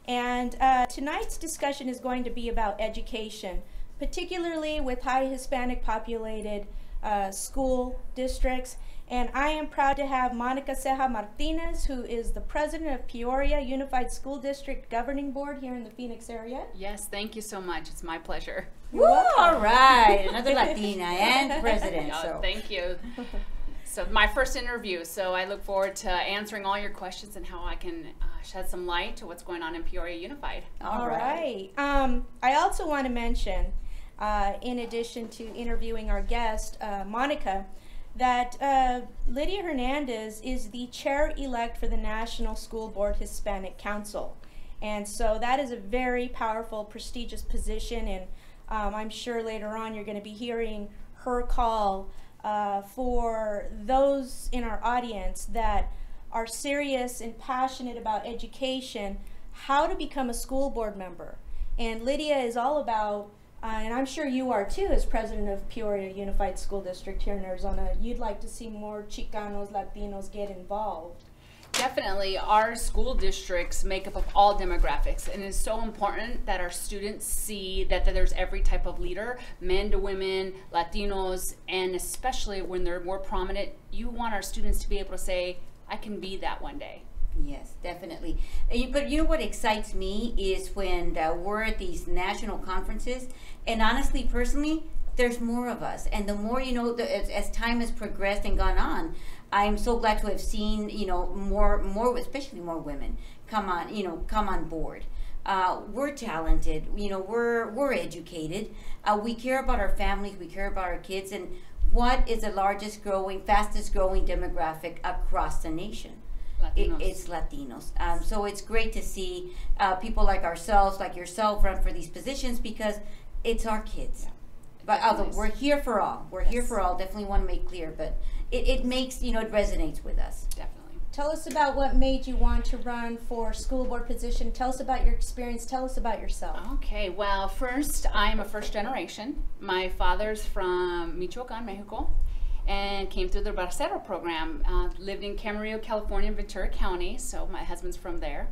And tonight's discussion is going to be about education, particularly with high Hispanic populated school districts. And I am proud to have Monica Ceja Martinez, who is the president of Peoria Unified School District Governing Board here in the Phoenix area. Yes, thank you so much. It's my pleasure. Woo! All right, another Latina and president. Yeah, thank you. So my first interview, so I look forward to answering all your questions and how I can shed some light to what's going on in Peoria Unified. All right. I also want to mention, in addition to interviewing our guest, Monica, that Lydia Hernandez is the chair-elect for the National School Board Hispanic Council. And so that is a very powerful, prestigious position, and I'm sure later on you're going to be hearing her call for those in our audience that are serious and passionate about education, how to become a school board member. And Lydia is all about, and I'm sure you are too as president of Peoria Unified School District here in Arizona, you'd like to see more Chicanos, Latinos get involved. Definitely, our school districts make up of all demographics, and it's so important that our students see that there's every type of leader, men to women, Latinos, and especially when they're more prominent, you want our students to be able to say, I can be that one day. Yes, definitely. But you know what excites me is when we're at these national conferences, and honestly, personally, there's more of us, and the more, you know, as time has progressed and gone on, I'm so glad to have seen, you know, more, especially more women come on board. We're talented, you know, we're educated. We care about our families, we care about our kids, and what is the fastest growing demographic across the nation? It's Latinos. So it's great to see people like ourselves, like yourself, run for these positions because it's our kids. But although we're here for all, here for all. Definitely want to make clear, but it makes, you know, it resonates with us. Definitely. Tell us about what made you want to run for school board position. Tell us about your experience. Tell us about yourself. Okay, well, first, I'm a first generation. My father's from Michoacan, Mexico, and came through the Bracero program. Lived in Camarillo, California, Ventura County, so my husband's from there.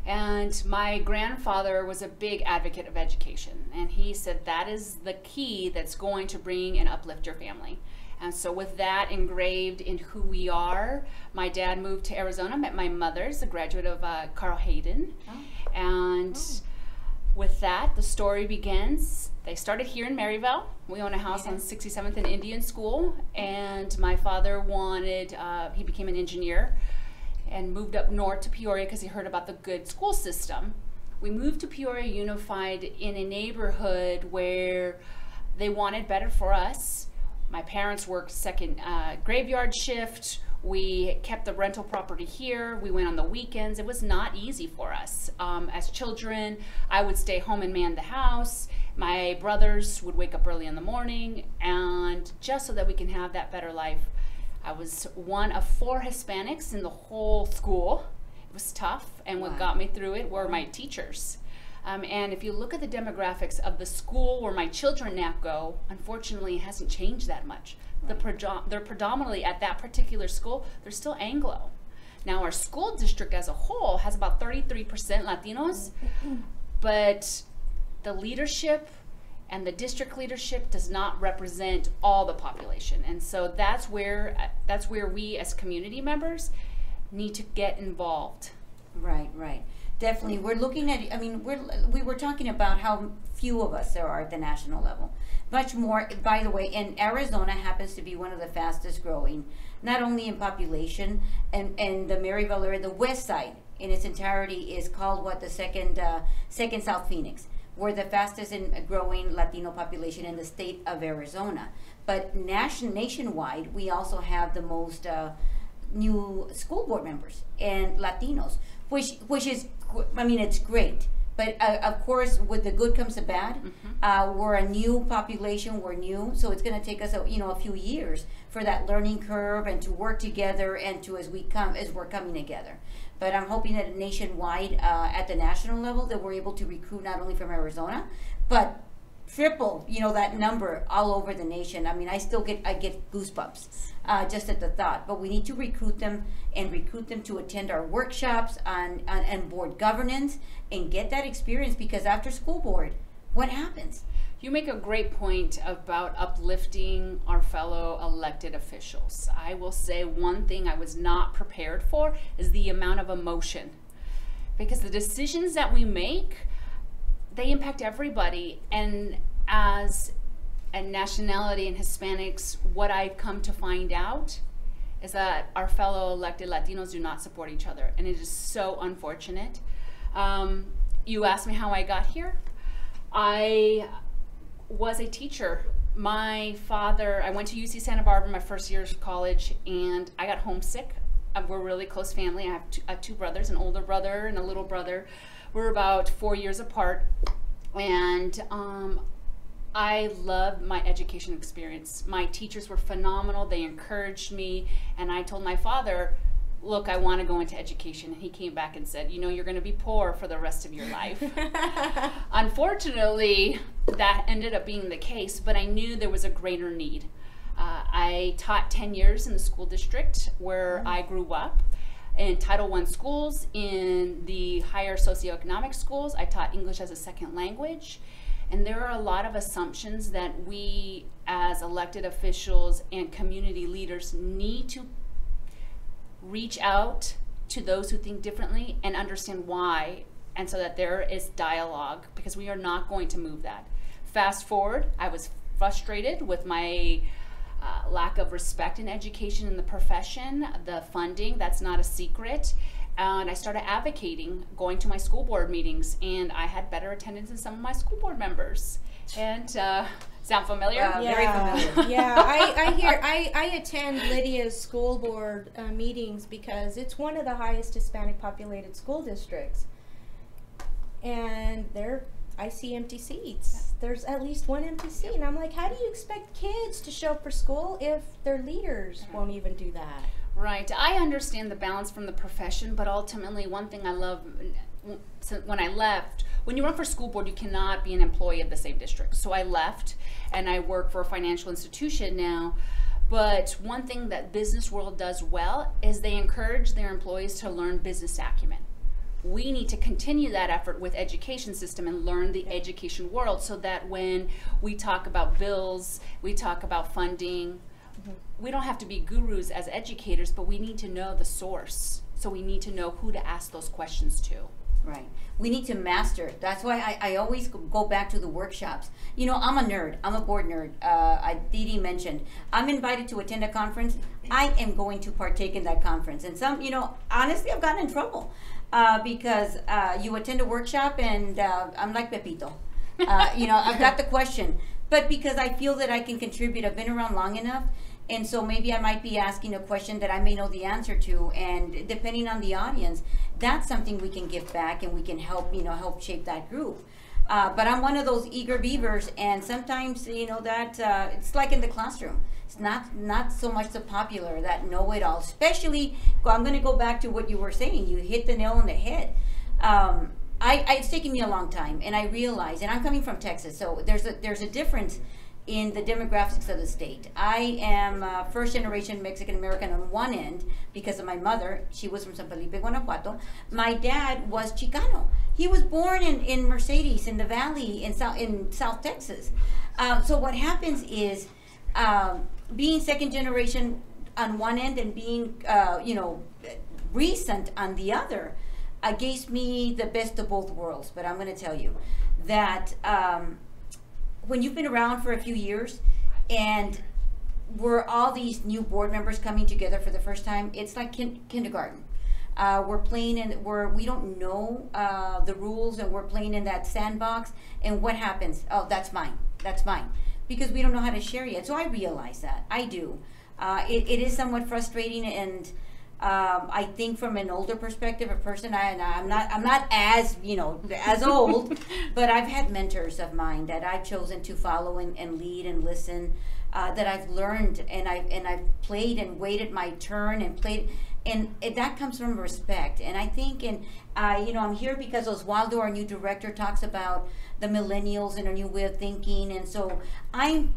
And my grandfather was a big advocate of education, and he said that is the key that's going to bring and uplift your family. And so with that engraved in who we are, my dad moved to Arizona, met my mother's a graduate of Carl Hayden. And with that, the story begins. They started here in Maryville. We own a house on 67th and Indian School, and my father wanted, he became an engineer, and moved up north to Peoria because he heard about the good school system. We moved to Peoria Unified in a neighborhood where they wanted better for us. My parents worked second graveyard shift. We kept the rental property here. We went on the weekends. It was not easy for us. As children, I would stay home and man the house. My brothers would wake up early in the morning, and just so that we can have that better life. I was one of 4 Hispanics in the whole school. It was tough, and what got me through it were my teachers. And if you look at the demographics of the school where my children now go, unfortunately, it hasn't changed that much. They're predominantly at that particular school, they're still Anglo. Now, our school district as a whole has about 33% Latinos, but the leadership and the district leadership does not represent all the population. And so that's where we as community members need to get involved. Right, right. Definitely. We're looking at, I mean, we were talking about how few of us there are at the national level. Much more, by the way, and Arizona happens to be one of the fastest growing, not only in population, and the Maryville area, the west side in its entirety is called what, the second South Phoenix. We're the fastest in growing Latino population in the state of Arizona. But nationwide, we also have the most new school board members and Latinos, which is, I mean, it's great. But of course, with the good comes the bad. We're a new population, we're new, so it's going to take us a few years for that learning curve and to work together and to as we're coming together. But I'm hoping that nationwide, at the national level, that we're able to recruit not only from Arizona, but triple, that number all over the nation. I mean, I get goosebumps just at the thought. But we need to recruit them to attend our workshops on board governance and get that experience, because after school board, what happens? You make a great point about uplifting our fellow elected officials. I will say one thing I was not prepared for is the amount of emotion, because the decisions that we make, they impact everybody. And as a nationality and Hispanics, what I've come to find out is that our fellow elected Latinos do not support each other, and it is so unfortunate. You asked me how I got here. I was a teacher. My father, I went to UC Santa Barbara my first year of college, and I got homesick. We're a really close family. I have two brothers, an older brother and a little brother. We're about 4 years apart, and I loved my education experience. My teachers were phenomenal. They encouraged me, and I told my father, look, I want to go into education. And he came back and said, you're going to be poor for the rest of your life. Unfortunately, that ended up being the case, but I knew there was a greater need. I taught 10 years in the school district where I grew up, in Title I schools, in the higher socioeconomic schools. I taught English as a second language. And there are a lot of assumptions that we as elected officials and community leaders need to reach out to those who think differently and understand why, and so that there is dialogue, because we are not going to move that. Fast forward, I was frustrated with my lack of respect in education in the profession, the funding, that's not a secret. And I started advocating, going to my school board meetings, and I had better attendance than some of my school board members. And sound familiar? Very familiar. Yeah, I attend Lydia's school board meetings because it's one of the highest Hispanic populated school districts. And I see empty seats. There's at least one empty seat. And I'm like, how do you expect kids to show up for school if their leaders won't even do that? Right. I understand the balance from the profession, but ultimately one thing I love, when I left, when you run for school board, you cannot be an employee of the same district. So I left, and I work for a financial institution now. But one thing that business world does well is they encourage their employees to learn business acumen. We need to continue that effort with education system and learn the education world, so that when we talk about bills, we talk about funding, we don't have to be gurus as educators, but we need to know the source. So we need to know who to ask those questions to. Right. We need to master. That's why I always go back to the workshops. I'm a nerd. I'm a board nerd. Didi mentioned, I'm invited to attend a conference. I am going to partake in that conference. And honestly, I've gotten in trouble because you attend a workshop and I'm like Pepito. I've got the question. But because I feel that I can contribute, I've been around long enough. And so maybe I might be asking a question that I may know the answer to, and depending on the audience, that's something we can give back and we can help shape that group. But I'm one of those eager beavers, and sometimes, that it's like in the classroom. It's not so much the popular that know-it-all, especially, I'm going to go back to what you were saying. You hit the nail on the head. It's taken me a long time, and I realize, and I'm coming from Texas, so there's a difference in the demographics of the state. I am first generation Mexican American on one end because of my mother. She was from San Felipe, Guanajuato. My dad was Chicano. He was born in Mercedes, in the Valley, in South Texas. So what happens is, being second generation on one end and being, recent on the other, gave me the best of both worlds. But I'm going to tell you that when you've been around for a few years and we're all these new board members coming together for the first time, it's like kindergarten. We're playing we don't know the rules, and we're playing in that sandbox, and what happens? Oh, that's mine, because we don't know how to share yet. So I realize that, I do. It is somewhat frustrating, and I think from an older perspective, a person, I'm not as as old, but I've had mentors of mine that I've chosen to follow and lead and listen, that I've learned, and I've played and waited my turn and played, And that comes from respect. And I think, I'm here because Oswaldo, our new director, talks about the millennials and our new way of thinking. And so I'm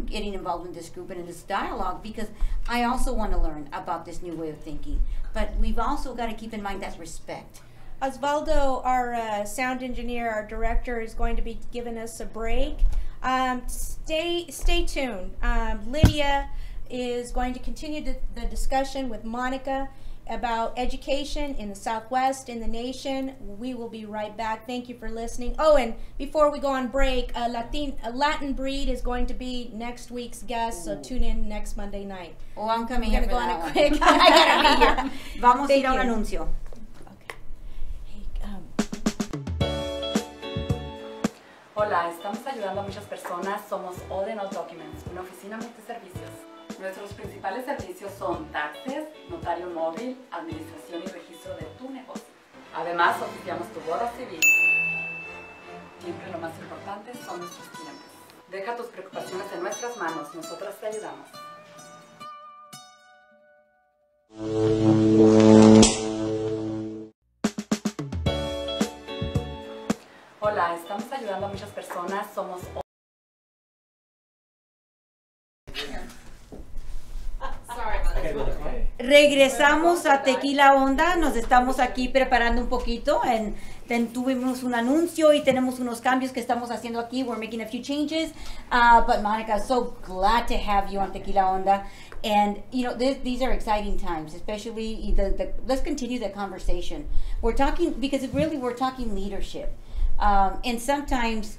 getting involved in this group and in this dialogue because I also want to learn about this new way of thinking. But we've also got to keep in mind that respect. Osvaldo, our sound engineer, our director, is going to be giving us a break. Stay tuned. Lydia is going to continue the discussion with Monica about education in the Southwest, in the nation. We will be right back. Thank you for listening. Oh, and before we go on break, a Latin Breed is going to be next week's guest, so tune in next Monday night. Oh, I'm coming We're here gonna for go on that it quick. one. I gotta be here. Vamos a ir a un Thank you. anuncio. Hola, estamos ayudando a muchas personas. Somos All in All Documents, una oficina multiservicios. Nuestros principales servicios son taxes, notario móvil, administración y registro de tu negocio. Además, oficiamos tu boda civil. Siempre lo más importante son nuestros clientes. Deja tus preocupaciones en nuestras manos, nosotras te ayudamos. Hola, estamos ayudando a muchas personas. Somos Regresamos a Tequila Onda, nos estamos aquí preparando un poquito, tuvimos un anuncio y tenemos unos cambios que estamos haciendo aquí. We're making a few changes, but Monica, so glad to have you on Tequila Onda. And these are exciting times, especially let's continue the conversation. We're talking, because we're talking leadership. And sometimes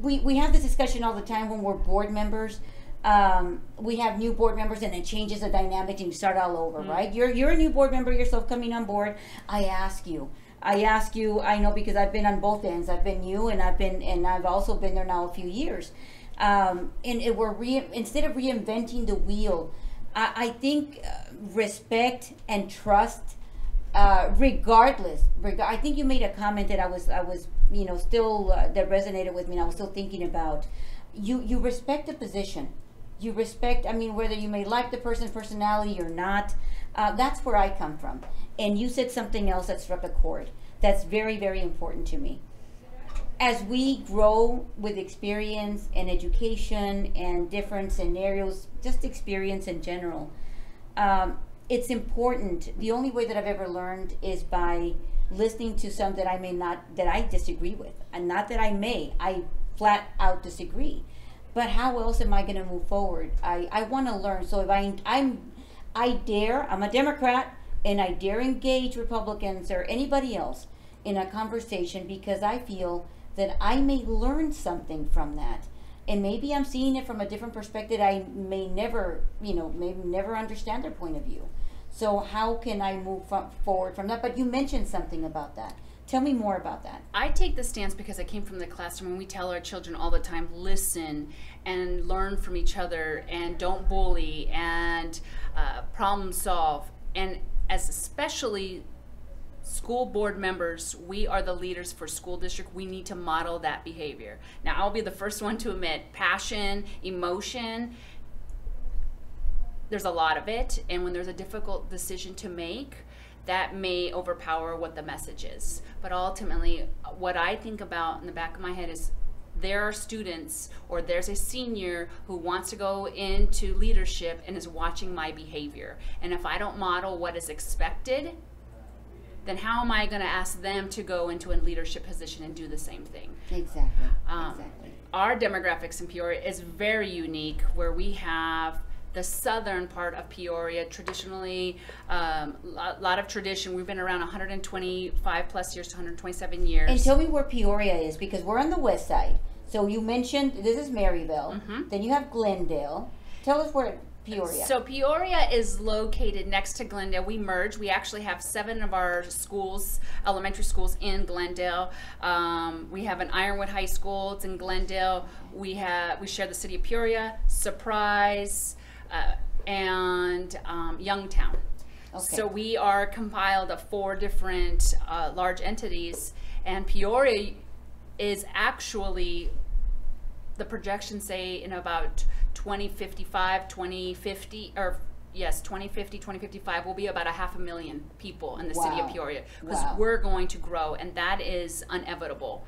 we have this discussion all the time when we're board members. We have new board members and it changes the dynamic and you start all over, right? You're a new board member yourself coming on board. I ask you, I know because I've been on both ends. I've been you and I've also been there now a few years. And instead of reinventing the wheel, I think respect and trust, regardless. I think you made a comment that I was still that resonated with me, and I was still thinking about. You respect the position. You respect, whether you may like the person's personality or not. That's where I come from. And you said something else that struck a chord. That's very, very important to me. As we grow with experience and education and different scenarios, just experience in general, it's important. The only way that I've ever learned is by listening to some that I disagree with. And not that I flat out disagree. But how else am I going to move forward? I want to learn. So if I'm a Democrat, and I dare engage Republicans or anybody else in a conversation because I feel that I may learn something from that. And maybe I'm seeing it from a different perspective. I may never understand their point of view. So how can I move forward from that? But you mentioned something about that. Tell me more about that. I take the stance because I came from the classroom, and we tell our children all the time, listen and learn from each other and don't bully and problem solve. And as especially school board members, we are the leaders for school district. We need to model that behavior. Now, I'll be the first one to admit passion, emotion, there's a lot of it. And when there's a difficult decision to make, that may overpower what the message is. But ultimately, what I think about in the back of my head is there are students, or there's a senior who wants to go into leadership and is watching my behavior. And if I don't model what is expected, then how am I going to ask them to go into a leadership position and do the same thing? Exactly. Our demographics in Peoria is very unique, where we have the southern part of Peoria, traditionally, a lot of tradition. We've been around 125 plus years to 127 years. And tell me where Peoria is, because we're on the west side. So you mentioned, this is Maryville, then you have Glendale. Tell us where Peoria. So Peoria is located next to Glendale. We merge. We actually have 7 of our schools, elementary schools, in Glendale. We have an Ironwood High School. It's in Glendale. We share the city of Peoria, Surprise, and Youngtown. Okay. So we are compiled of 4 different large entities, and Peoria is actually, the projections say in about 2055, 2050, or yes, 2050, 2055 will be about 500,000 people in the city of Wow. Peoria, because Wow. we're going to grow, and that is inevitable.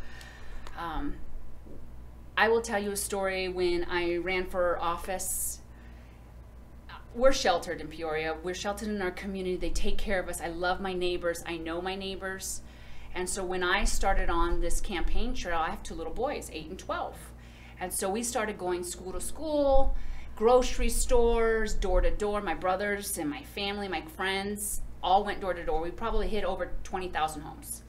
I will tell you a story. When I ran for office, we're sheltered in Peoria. We're sheltered in our community. They take care of us. I love my neighbors. I know my neighbors. And so when I started on this campaign trail, I have 2 little boys, 8 and 12. And so we started going school to school, grocery stores, door to door. My brothers and my family, my friends, all went door to door. We probably hit over 20,000 homes.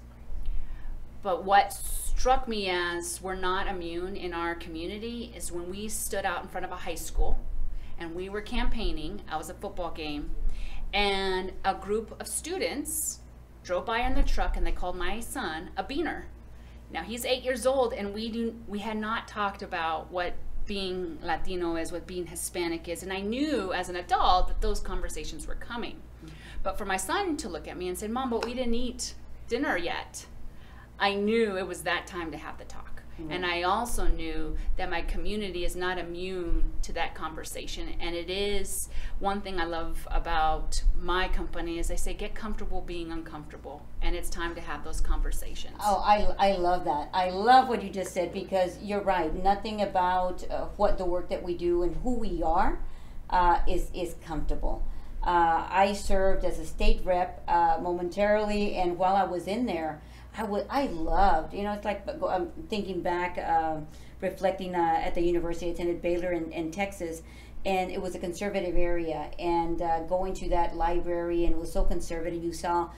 But what struck me as we're not immune in our community is when we stood out in front of a high school and we were campaigning. I was at a football game, and a group of students drove by in the truck and they called my son a beaner. Now he's 8 years old, and we had not talked about what being Latino is, what being Hispanic is, and I knew as an adult that those conversations were coming. But for my son to look at me and say, "Mom, but we didn't eat dinner yet," I knew it was that time to have the talk. And I also knew that my community is not immune to that conversation. And it is one thing I love about my company is they say, get comfortable being uncomfortable. And it's time to have those conversations. Oh, I love that. I love what you just said, because you're right. Nothing about what the work that we do and who we are is comfortable. I served as a state rep momentarily, and while I was in there, I loved, it's like I'm thinking back, reflecting at the university. I attended Baylor in Texas, and it was a conservative area, and going to that library, and it was so conservative. You saw,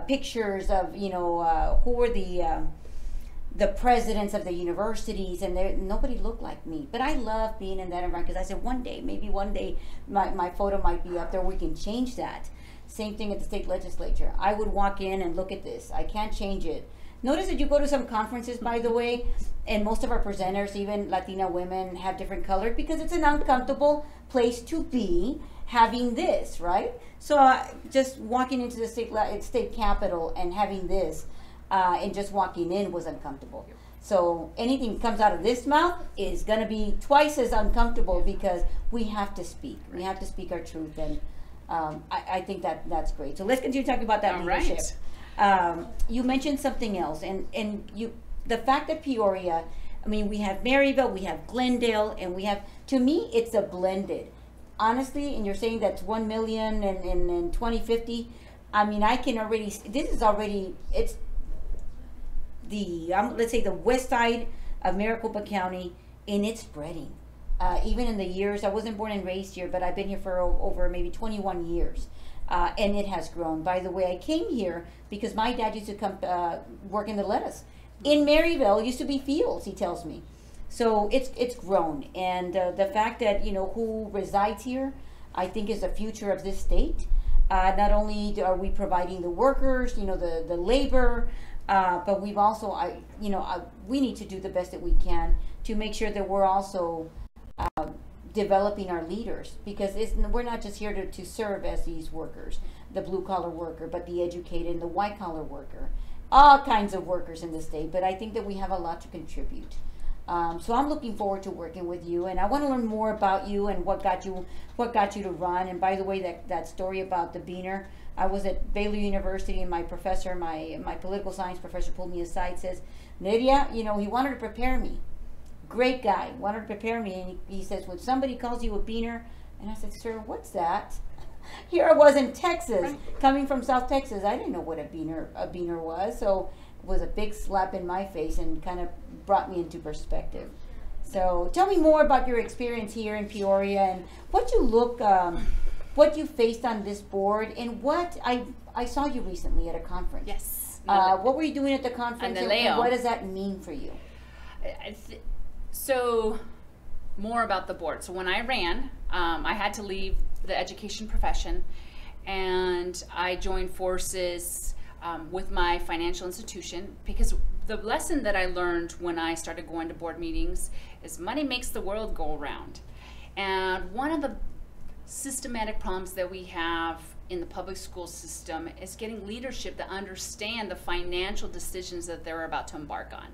pictures of, who were the presidents of the universities, and nobody looked like me. But I love being in that environment, because I said maybe one day my photo might be up there. We can change that. Same thing at the state legislature. I would walk in and look at this. I can't change it. Notice that you go to some conferences, by the way, and most of our presenters, even Latina women, have different colors, because it's an uncomfortable place to be having this, right? So just walking into the state capitol and having this, and just walking in was uncomfortable. So anything that comes out of this mouth is going to be twice as uncomfortable, because we have to speak. We have to speak our truth, and I think that's great. So let's continue talking about that All leadership. right. You mentioned something else, and the fact that Peoria, we have Maryville, we have Glendale, and we have, to me, it's a blended. Honestly, and you're saying that's 1 million in 2050. I can already, it's the, let's say the west side of Maricopa County, and it's spreading. Even in the years, I wasn't born and raised here, but I've been here for over maybe 21 years. And it has grown. By the way, I came here because my dad used to come work in the lettuce. In Maryville, used to be fields, he tells me. So it's grown. And the fact that, who resides here, I think is the future of this state. Not only are we providing the workers, the labor, but we've also, we need to do the best that we can to make sure that we're also developing our leaders, because we're not just here to serve as these workers, the blue collar worker, but the educated and the white collar worker, all kinds of workers in the state. But I think that we have a lot to contribute. So I'm looking forward to working with you, and I want to learn more about you and what got you to run. And by the way, that story about the beaner, I was at Baylor University, and my professor, my political science professor, pulled me aside, says, "Nydia, he wanted to prepare me. Great guy, wanted to prepare me," and he says, "When somebody calls you a beaner," and I said, "Sir, what's that?" Here I was in Texas, coming from South Texas. I didn't know what a beaner was, so it was a big slap in my face and kind of brought me into perspective. So tell me more about your experience here in Peoria, and what you faced on this board, and what I saw you recently at a conference. Yes. What were you doing at the conference, and what does that mean for you? So more about the board. So when I ran, I had to leave the education profession, and I joined forces with my financial institution, because the lesson that I learned when I started going to board meetings is money makes the world go around. And one of the systematic problems that we have in the public school system is getting leadership to understand the financial decisions that they're about to embark on.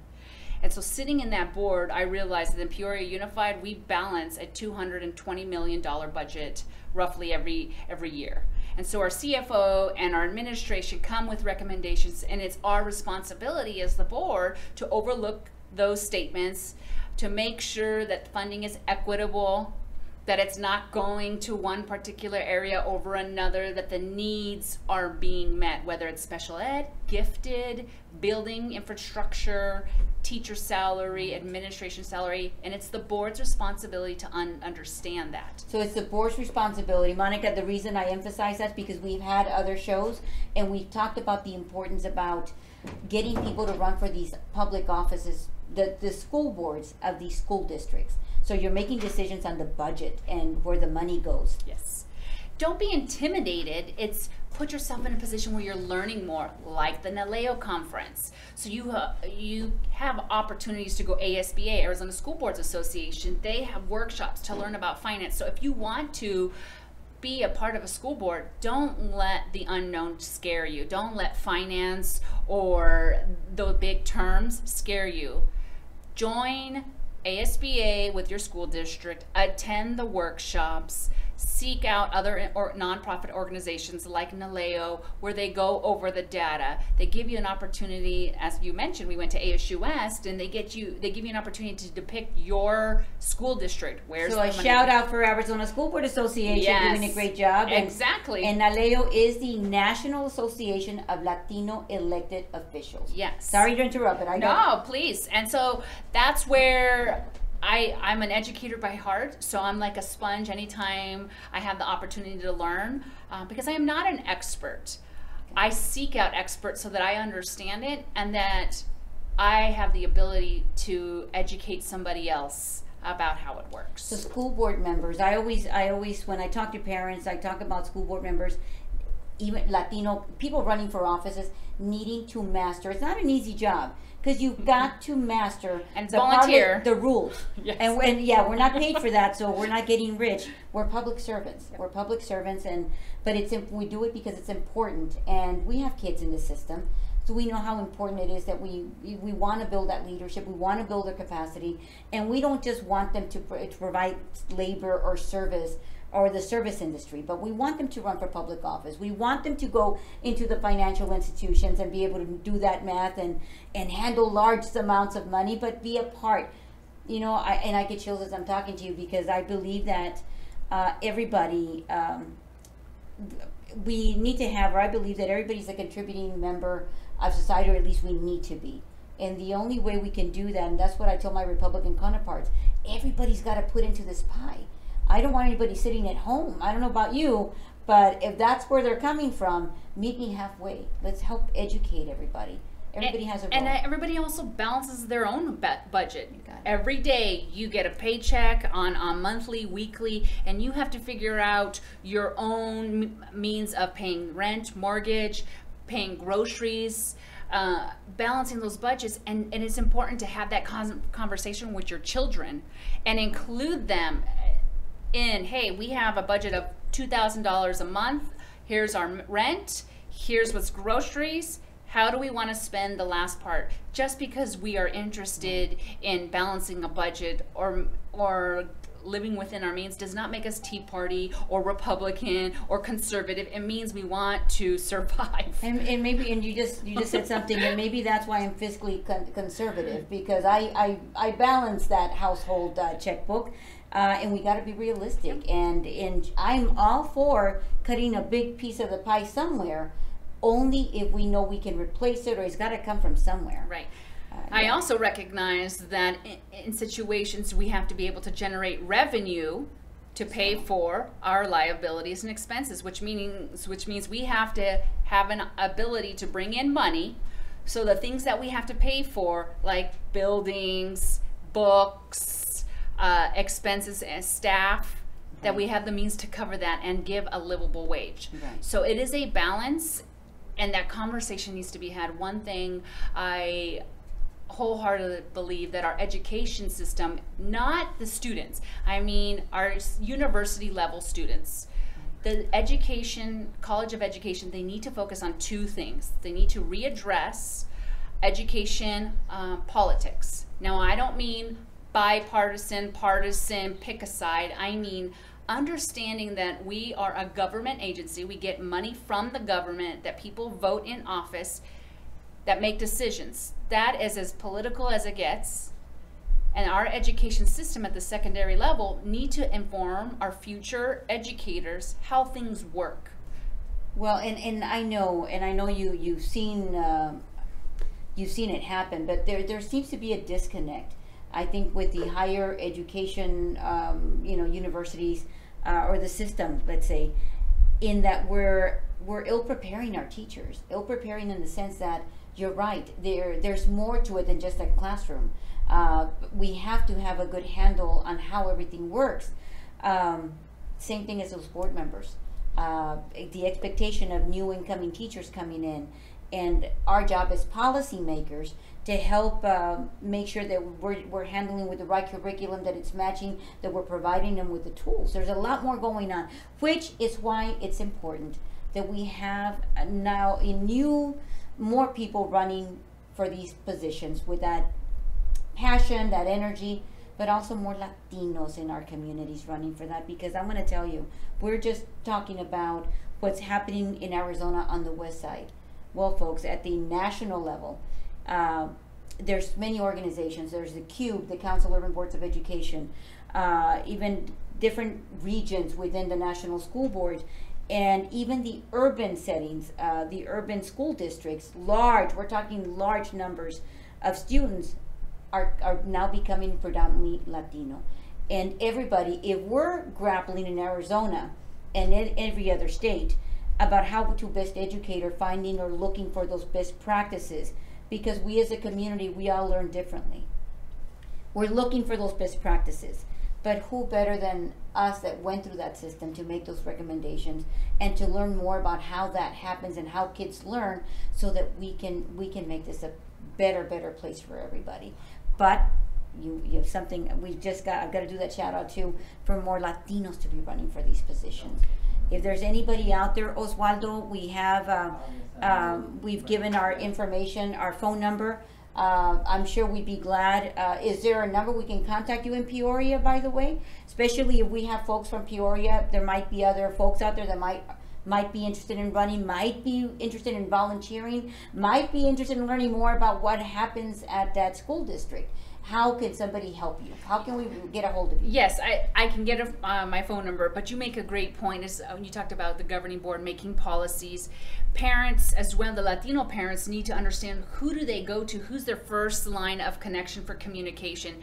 And so sitting in that board, I realized that in Peoria Unified, we balance a $220 million budget roughly every year. And so our CFO and our administration come with recommendations, and it's our responsibility as the board to overlook those statements, to make sure that funding is equitable, that it's not going to one particular area over another, that the needs are being met, whether it's special ed, gifted, building infrastructure, teacher salary, administration salary, and it's the board's responsibility to understand that. So it's the board's responsibility. Monica, the reason I emphasize that is because we've had other shows and we've talked about the importance about getting people to run for these public offices, the school boards of these school districts. So you're making decisions on the budget and where the money goes. Yes. Don't be intimidated. It's put yourself in a position where you're learning more, like the NALEO conference. So you have opportunities to go ASBA, Arizona School Boards Association. They have workshops to learn about finance. So if you want to be a part of a school board, don't let the unknown scare you. Don't let finance or the big terms scare you. Join ASBA with your school district, attend the workshops, seek out other nonprofit organizations like NALEO where they go over the data. They give you an opportunity, as you mentioned, we went to ASU West, and they give you an opportunity to depict your school district. So a shout out for Arizona School Board Association, doing a great job. Exactly. And NALEO is the National Association of Latino Elected Officials. Yes. Sorry to interrupt, but No, please. And so that's where I'm an educator by heart, so I'm like a sponge anytime I have the opportunity to learn, because I am not an expert. I seek out experts so that I understand it and that I have the ability to educate somebody else about how it works. So school board members, I always, when I talk to parents, I talk about school board members, even Latino people running for offices, needing to master. It's not an easy job, because you've got to master and volunteer the rules. Yes. And we're not paid for that, so we're not getting rich. We're public servants. We're public servants, but we do it because it's important, and we have kids in the system, so we know how important it is that we want to build that leadership. We want to build their capacity, and we don't just want them to provide labor or service or the service industry, but we want them to run for public office. We want them to go into the financial institutions and be able to do that math and handle large amounts of money, but be a part. You know, I get chills as I'm talking to you, because I believe that everybody, we need to have, or I believe that everybody's a contributing member of society, or at least we need to be. And the only way we can do that, and that's what I tell my Republican counterparts, everybody's got to put into this pie. I don't want anybody sitting at home. I don't know about you, but if that's where they're coming from, meet me halfway. Let's help educate everybody. Everybody has a role. And everybody also balances their own budget. Every day you get a paycheck on monthly, weekly, and you have to figure out your own means of paying rent, mortgage, paying groceries, balancing those budgets. And it's important to have that conversation with your children and include them in, hey, we have a budget of $2,000 a month. Here's our rent. Here's what's groceries. How do we want to spend the last part? Just because we are interested in balancing a budget or living within our means does not make us Tea Party or Republican or conservative. It means we want to survive. And maybe, and you just said something, and maybe that's why I'm fiscally conservative, because I balance that household checkbook. And we got to be realistic, and I'm all for cutting a big piece of the pie somewhere, only if we know we can replace it, or it's got to come from somewhere. Right. I also recognize that in situations we have to be able to generate revenue to pay for our liabilities and expenses, which means we have to have an ability to bring in money. So the things that we have to pay for, like buildings, books, expenses and staff, that we have the means to cover that and give a livable wage. Right. So it is a balance, and that conversation needs to be had. One thing I wholeheartedly believe, that our education system, not the students, I mean our university level students, the education, College of Education, they need to focus on two things. They need to readdress education politics. Now, I don't mean bipartisan, partisan, pick a side. I mean understanding that we are a government agency. We get money from the government, that people vote in office, that make decisions. That is as political as it gets. And our education system at the secondary level need to inform our future educators how things work. Well, and I know you've seen it happen, but there seems to be a disconnect. I think with the higher education, universities or the system, let's say, in that we're ill preparing our teachers, ill preparing in the sense that you're right. There's more to it than just a classroom. We have to have a good handle on how everything works. Same thing as those board members. The expectation of new incoming teachers coming in, and our job as policymakers to help make sure that we're handling with the right curriculum, that it's matching, that we're providing them with the tools. There's a lot more going on, which is why it's important that we have now more people running for these positions with that passion, that energy, but also more Latinos in our communities running for that. Because I'm going to tell you, we're just talking about what's happening in Arizona on the west side. Well, folks, at the national level, there's many organizations. There's the CUBE, the Council of Urban Boards of Education, even different regions within the National School Board, and even the urban settings, the urban school districts, we're talking large numbers of students are now becoming predominantly Latino. And everybody, if we're grappling in Arizona and in every other state about how to best educate or finding or looking for those best practices, because we as a community, we all learn differently. We're looking for those best practices. But who better than us that went through that system to make those recommendations and to learn more about how that happens and how kids learn, so that we can make this a better place for everybody. But you have something I've got to do that shout out to, for more Latinos to be running for these positions. If there's anybody out there, Oswaldo, we have we've given our information, our phone number. I'm sure we'd be glad. Is there a number we can contact you in Peoria, by the way? Especially if we have folks from Peoria, there might be other folks out there that might be interested in running, might be interested in volunteering, might be interested in learning more about what happens at that school district. How can somebody help you? How can we get a hold of you? Yes, I can get my phone number, but you make a great point. Is when you talked about the governing board making policies, parents as well, the Latino parents need to understand who do they go to, who's their first line of connection for communication.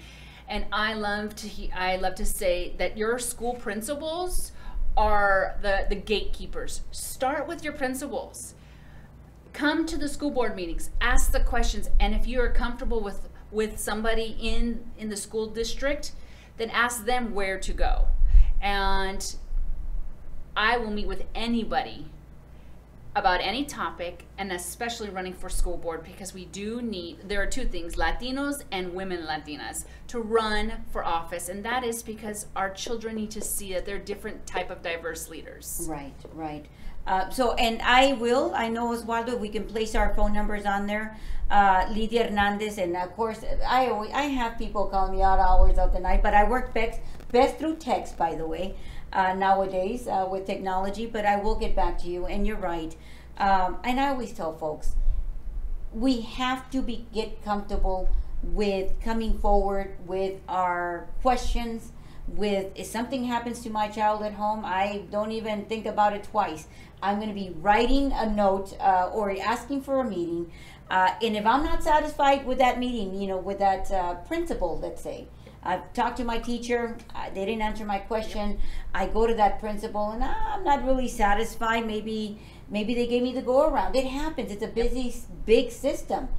And I love to say that your school principals are the gatekeepers. Start with your principals. Come to the school board meetings, ask the questions, and if you are comfortable with somebody in the school district, then ask them where to go. And I will meet with anybody about any topic, and especially running for school board, because we do need, there are two things, Latinos and women Latinas, to run for office, and that is because our children need to see that they're different type of diverse leaders. Right. And I know, Oswaldo, we can place our phone numbers on there. Lydia Hernandez, and of course, I have people calling me out hours of the night, but I work best through text, by the way, nowadays with technology, but I will get back to you, and you're right. And I always tell folks, we have to get comfortable with coming forward with our questions. If something happens to my child at home, I don't even think about it twice. I'm going to be writing a note or asking for a meeting. And if I'm not satisfied with that meeting, with that principal, let's say, I've talked to my teacher, they didn't answer my question, I go to that principal and I'm not really satisfied, maybe they gave me the go around. It happens. It's a busy, big system.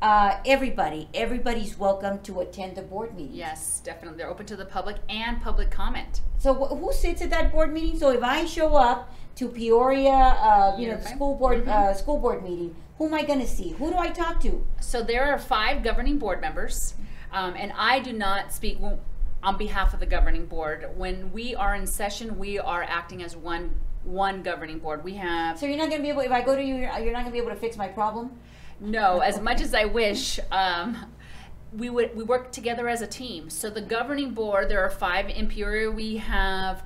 Everybody's welcome to attend the board meeting. Yes, definitely. They're open to the public and public comment. So who sits at that board meeting? So if I show up to Peoria, the school board meeting, who am I going to see? Who do I talk to? So there are 5 governing board members, and I do not speak on behalf of the governing board. When we are in session, we are acting as one governing board. We have. So you're not going to be able. If I go to you, you're not going to be able to fix my problem. No, as much as I wish, we work together as a team. So the governing board, there are 5 in Peoria. We have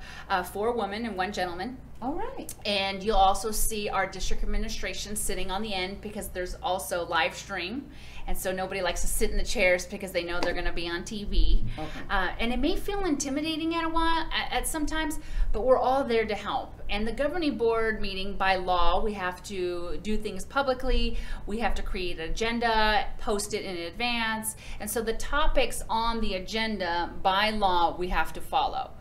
4 women and 1 gentleman. All right. And you'll also see our district administration sitting on the end because there's also live stream. And so nobody likes to sit in the chairs because they know they're going to be on TV. Okay. And it may feel intimidating at sometimes, but we're all there to help. And the governing board meeting, by law, we have to do things publicly. We have to create an agenda, post it in advance. And so the topics on the agenda, by law, we have to follow.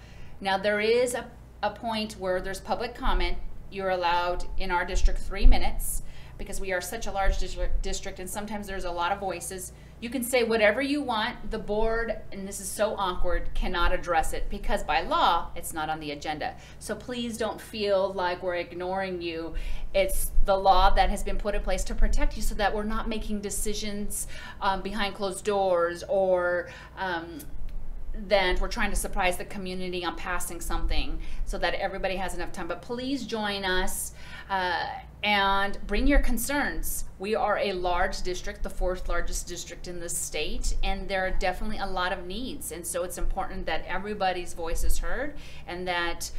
Now, there is a point where there's public comment. You're allowed in our district 3 minutes because we are such a large district and sometimes there's a lot of voices. You can say whatever you want. The board, and this is so awkward, cannot address it because by law it's not on the agenda. So please don't feel like we're ignoring you. It's the law that has been put in place to protect you so that we're not making decisions behind closed doors or that we're trying to surprise the community on passing something so that everybody has enough time. But please join us and bring your concerns. We are a large district, the 4th largest district in the state, and there are definitely a lot of needs. And so it's important that everybody's voice is heard and that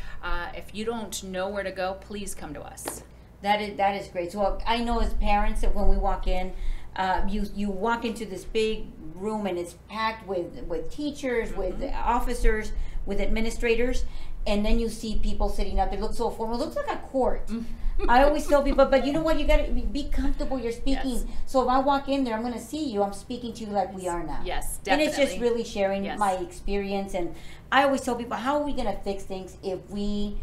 if you don't know where to go, please come to us. That is great. So I know as parents that when we walk in, you walk into this big room and it's packed with teachers, with officers, with administrators, and then you see people sitting up. It looks so formal. It looks like a court. I always tell people, but you know what? You got to be comfortable. You're speaking. Yes. So if I walk in there, I'm going to see you. I'm speaking to you like we are now. Yes, And definitely. it's just really sharing Yes. my experience. And I always tell people, how are we going to fix things if we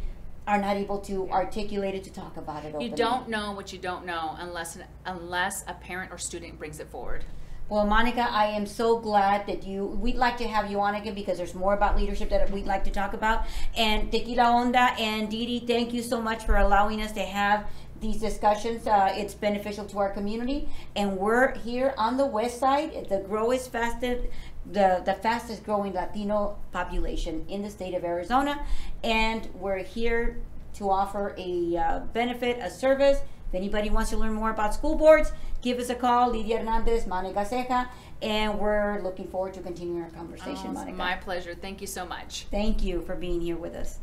are not able to articulate it, to talk about it openly? You don't know what you don't know unless a parent or student brings it forward. Well, Monica, I am so glad that we'd like to have you on again because there's more about leadership that we'd like to talk about. And Tequila Onda and Didi, thank you so much for allowing us to have these discussions. It's beneficial to our community. And we're here on the west side, the fastest growing Latino population in the state of Arizona. And we're here to offer a benefit, a service. If anybody wants to learn more about school boards, give us a call, Lidia Hernandez, Monica Ceja, and we're looking forward to continuing our conversation, Monica. My pleasure. Thank you so much. Thank you for being here with us.